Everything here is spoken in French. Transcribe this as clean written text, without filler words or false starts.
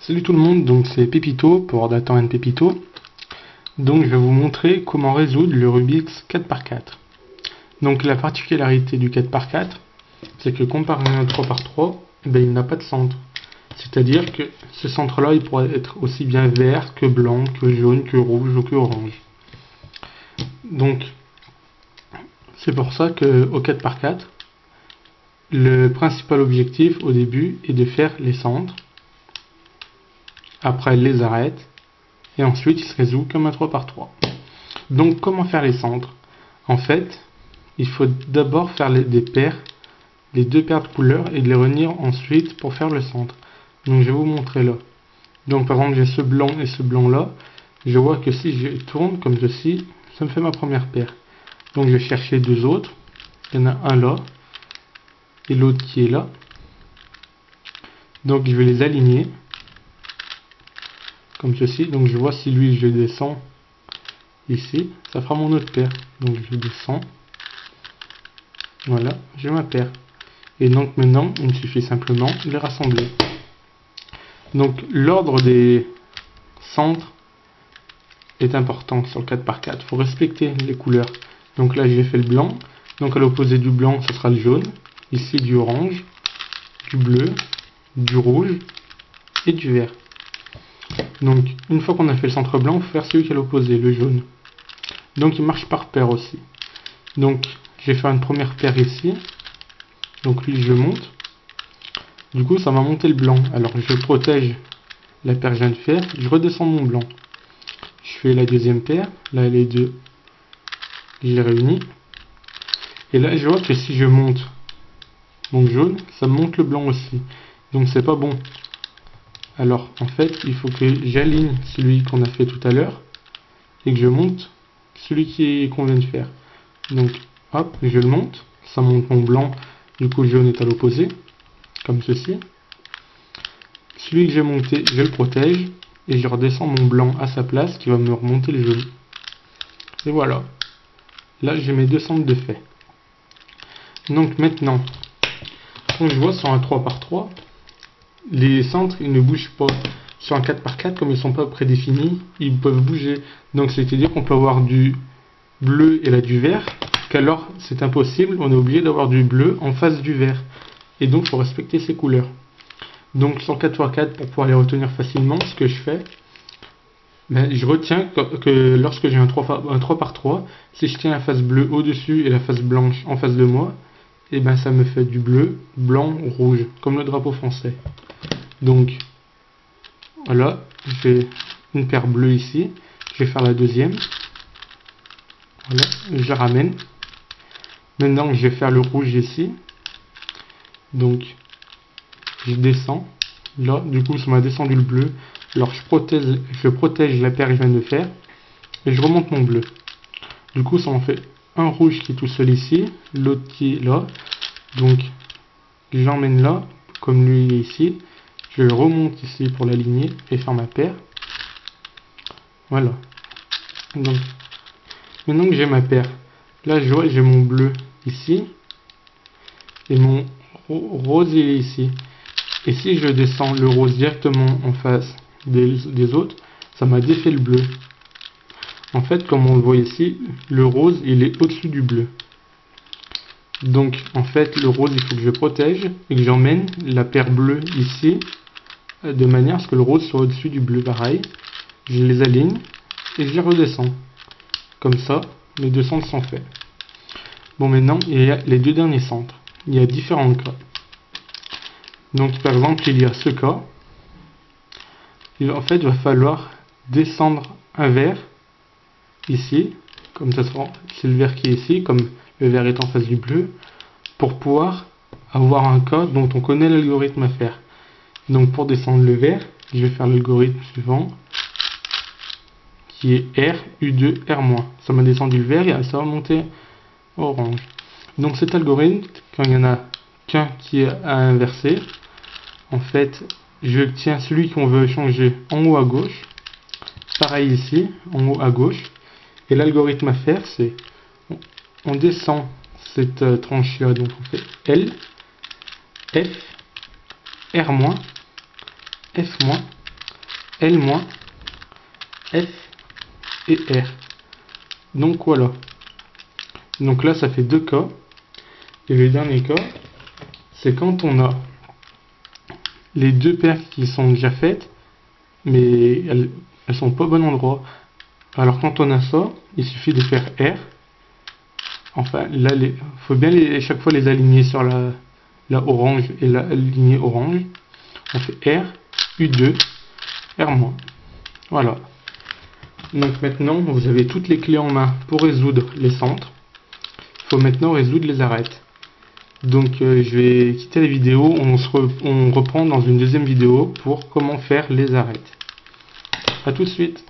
Salut tout le monde, donc c'est Pépito pour Datan and Pépito. Donc je vais vous montrer comment résoudre le Rubik's 4x4. Donc la particularité du 4x4, c'est que comparé à un 3x3, il n'a pas de centre. C'est-à-dire que ce centre-là, il pourrait être aussi bien vert que blanc, que jaune, que rouge ou que orange. Donc c'est pour ça qu'au 4x4, le principal objectif au début est de faire les centres. Après, elle les arrête. Et ensuite, il se résout comme un 3x3. Donc, comment faire les centres? En fait, il faut d'abord faire les deux paires de couleurs et de les réunir ensuite pour faire le centre. Donc, je vais vous montrer là. Donc, par exemple, j'ai ce blanc et ce blanc là. Je vois que si je tourne comme ceci, ça me fait ma première paire. Donc, je vais chercher deux autres. Il y en a un là et l'autre qui est là. Donc, je vais les aligner comme ceci. Donc je vois si lui je descends ici, ça fera mon autre paire. Donc je descends. Voilà, j'ai ma paire. Et donc maintenant, il me suffit simplement de les rassembler. Donc l'ordre des centres est important sur le 4x4. Il faut respecter les couleurs. Donc là j'ai fait le blanc. Donc à l'opposé du blanc, ce sera le jaune. Ici du orange, du bleu, du rouge et du vert. Donc, une fois qu'on a fait le centre blanc, il faut faire celui qui est à l'opposé, le jaune. Donc, il marche par paire aussi. Donc, je vais faire une première paire ici. Donc, lui, je le monte. Du coup, ça m'a monté le blanc. Alors, je protège la paire que je viens de faire. Je redescends mon blanc. Je fais la deuxième paire. Là, les deux, je les réunis. Et là, je vois que si je monte mon jaune, ça me monte le blanc aussi. Donc, c'est pas bon. Alors, en fait, il faut que j'aligne celui qu'on a fait tout à l'heure et que je monte celui qu'on vient de faire. Donc, hop, je le monte. Ça monte mon blanc. Du coup, le jaune est à l'opposé, comme ceci. Celui que j'ai monté, je le protège et je redescends mon blanc à sa place qui va me remonter le jaune. Et voilà. Là, j'ai mes deux centres de fait. Donc, maintenant, comme je vois sur un 3x3, les centres, ils ne bougent pas. Sur un 4x4, comme ils ne sont pas prédéfinis, ils peuvent bouger. Donc c'est-à-dire qu'on peut avoir du bleu et là du vert, qu'alors c'est impossible, on est obligé d'avoir du bleu en face du vert. Et donc il faut respecter ces couleurs. Donc sur le 4x4, pour pouvoir les retenir facilement, ce que je fais, je retiens que lorsque j'ai un 3x3, si je tiens la face bleue au-dessus et la face blanche en face de moi, et ça me fait du bleu, blanc, rouge, comme le drapeau français. Donc, voilà, j'ai une paire bleue ici. Je vais faire la deuxième. Voilà, je la ramène. Maintenant, je vais faire le rouge ici. Donc, je descends. Là, du coup, ça m'a descendu le bleu. Alors, je protège la paire que je viens de faire. Et je remonte mon bleu. Du coup, ça m'en fait un rouge qui est tout seul ici. L'autre qui est là. Donc, j'emmène là, comme lui il est ici. Je remonte ici pour l'aligner et faire ma paire. Voilà. Donc, maintenant que j'ai ma paire, là je vois j'ai mon bleu ici. Et mon rose il est ici. Et si je descends le rose directement en face des autres, ça m'a défait le bleu. En fait, comme on le voit ici, le rose il est au-dessus du bleu. Donc, en fait, le rose il faut que je protège et que j'emmène la paire bleue ici. De manière à ce que le rose soit au-dessus du bleu pareil. Je les aligne et je les redescends. Comme ça, les deux centres sont faits. Bon, maintenant, il y a les deux derniers centres. Il y a différents cas. Donc, par exemple, il y a ce cas. En fait, il va falloir descendre un vert ici. Comme ça, c'est le vert qui est ici, comme le vert est en face du bleu, pour pouvoir avoir un cas dont on connaît l'algorithme à faire. Donc pour descendre le vert, je vais faire l'algorithme suivant, qui est R, U2, R-. Ça m'a descendu le vert et ça va monter orange. Donc cet algorithme, quand il n'y en a qu'un qui est à inverser, en fait, je tiens celui qu'on veut changer en haut à gauche. Pareil ici, en haut à gauche. Et l'algorithme à faire, c'est on descend cette tranche-là, donc on fait L, F, R-, F-, L-, F et R. Donc voilà. Donc là, ça fait 2 cas. Et le dernier cas, c'est quand on a les deux paires qui sont déjà faites, mais elles sont pas au bon endroit. Alors quand on a ça, il suffit de faire R. Enfin, là, faut bien chaque fois les aligner sur la orange et la lignée orange. On fait R, U2, R-. Voilà. Donc maintenant, vous avez toutes les clés en main pour résoudre les centres. Il faut maintenant résoudre les arêtes. Donc je vais quitter la vidéo, on reprend dans une deuxième vidéo pour comment faire les arêtes. A tout de suite.